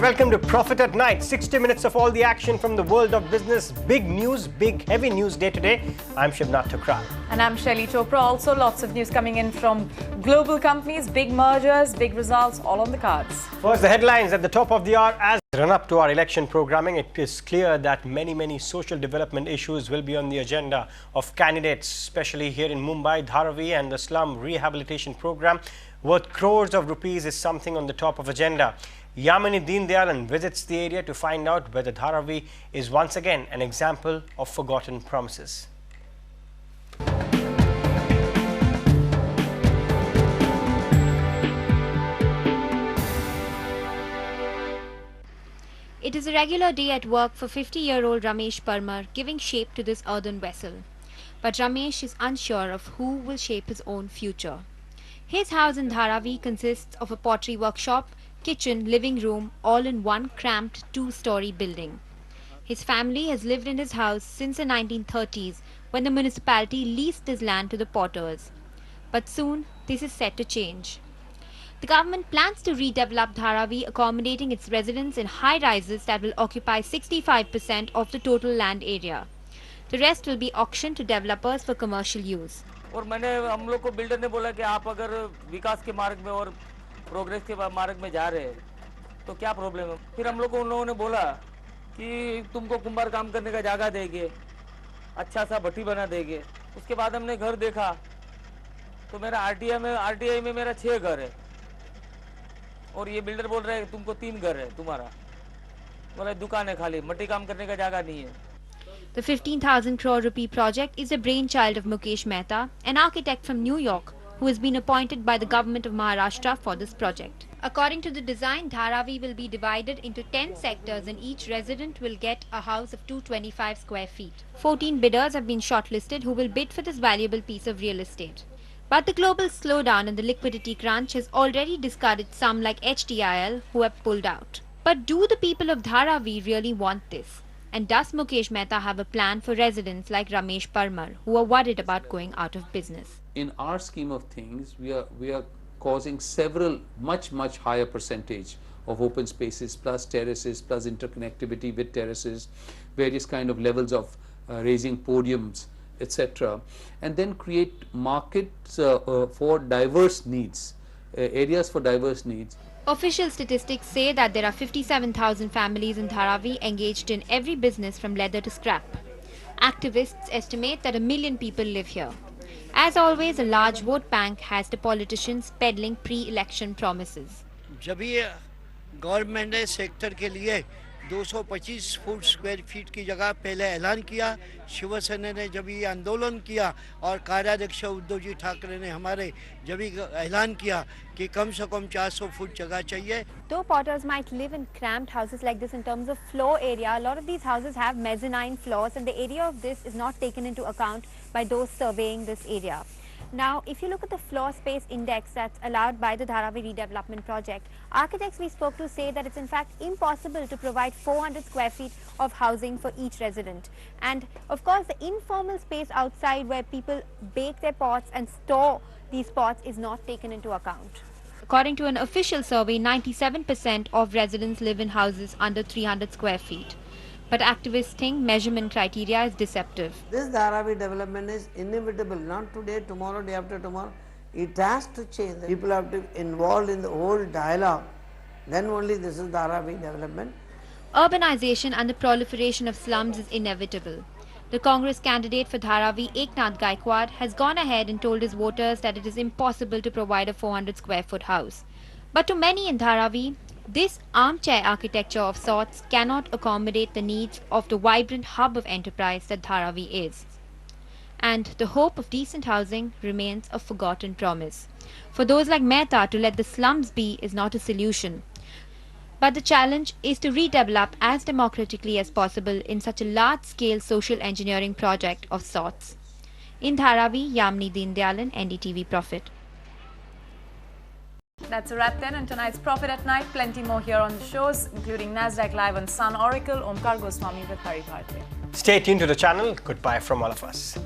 welcome to Profit at Night. 60 minutes of all the action from the world of business. Big news, big heavy news day today. I'm Shivnath Thukral. And I'm Shelly Chopra. Also lots of news coming in from global companies, big mergers, big results, all on the cards. First, the headlines at the top of the hour. As we run up to our election programming, it is clear that many social development issues will be on the agenda of candidates, especially here in Mumbai, Dharavi and the Slum Rehabilitation Program worth crores of rupees is something on the top of agenda. Yamini Deendyalan visits the area to find out whether Dharavi is once again an example of forgotten promises. It is a regular day at work for 50-year-old Ramesh Parmar, giving shape to this earthen vessel. But Ramesh is unsure of who will shape his own future. His house in Dharavi consists of a pottery workshop, kitchen, living room, all in one cramped two-story building. His family has lived in his house since the 1930s, when the municipality leased his land to the potters. But soon, this is set to change. The government plans to redevelop Dharavi, accommodating its residents in high-rises that will occupy 65% of the total land area. The rest will be auctioned to developers for commercial use. और हम लोग को builder ने बोला कि आप अगर विकास के मार्ग में और प्रोग्रेस के मार्ग में जा रहे हैं तो क्या प्रॉब्लम है। फिर हम लोग को उन लोगों ने बोला कि तुमको कुंभार काम करने का जगह देंगे, अच्छा सा भट्टी बना देंगे। उसके बाद हमने घर देखा तो मेरा आरटीआई में मेरा 6 घर है और ये बिल्डर बोल रहा है तुमको 3 घर है तुम्हारा। बोला दुकान है खाली, मट्टी काम करने का जगह नहीं है। The 15,000 crore rupee project is a brainchild of Mukesh Mehta, an architect from New York, who has been appointed by the government of Maharashtra for this project. According to the design, Dharavi will be divided into 10 sectors and each resident will get a house of 225 square feet. 14 bidders have been shortlisted who will bid for this valuable piece of real estate. But the global slowdown and the liquidity crunch has already discarded some like HDIL who have pulled out. But do the people of Dharavi really want this? And does Mukesh Mehta have a plan for residents like Ramesh Parmar, who are worried about going out of business? In our scheme of things, we are causing several much higher percentage of open spaces plus terraces plus interconnectivity with terraces, various kind of levels of raising podiums, etc. And then create markets for diverse needs, areas for diverse needs. Official statistics say that there are 57,000 families in Dharavi engaged in every business from leather to scrap. Activists estimate that 1 million people live here. As always, a large vote bank has the politicians peddling pre-election promises. जब ये government ने sector के लिए 225 foot square feet की जगह पहले ऐलान किया, शिवसेना ने जब ये आंदोलन किया और कार्याध्यक्ष उद्धव जी ठाकरे ने हमारे जब ऐलान किया कि कम से कम 400 फुट जगह चाहिए. Though potters might live in cramped houses like this in terms of floor area, a lot of these houses have mezzanine floors and the area of this is not taken into account by those surveying this area. Now, if you look at the floor space index that's allowed by the Dharavi Redevelopment Project, architects we spoke to say that it's in fact impossible to provide 400 square feet of housing for each resident. And of course, the informal space outside where people bake their pots and store these pots is not taken into account. According to an official survey, 97% of residents live in houses under 300 square feet. But activists think measurement criteria is deceptive. This Dharavi development is inevitable, not today, tomorrow, day after tomorrow. It has to change. People have to be involved in the whole dialogue. Then only this is Dharavi development. Urbanization and the proliferation of slums is inevitable. The Congress candidate for Dharavi, Eknath Gaikwad, has gone ahead and told his voters that it is impossible to provide a 400 square foot house. But to many in Dharavi, this armchair architecture of sorts cannot accommodate the needs of the vibrant hub of enterprise that Dharavi is. And the hope of decent housing remains a forgotten promise. For those like Mehta, to let the slums be is not a solution. But the challenge is to redevelop as democratically as possible in such a large-scale social engineering project of sorts. In Dharavi, Yamini Deendyalan, NDTV Profit. That's a wrap then on tonight's Profit at Night. Plenty more here on the shows, including Nasdaq Live on Sun Oracle, Omkar Goswami with Hari Bharti. Stay tuned to the channel. Goodbye from all of us.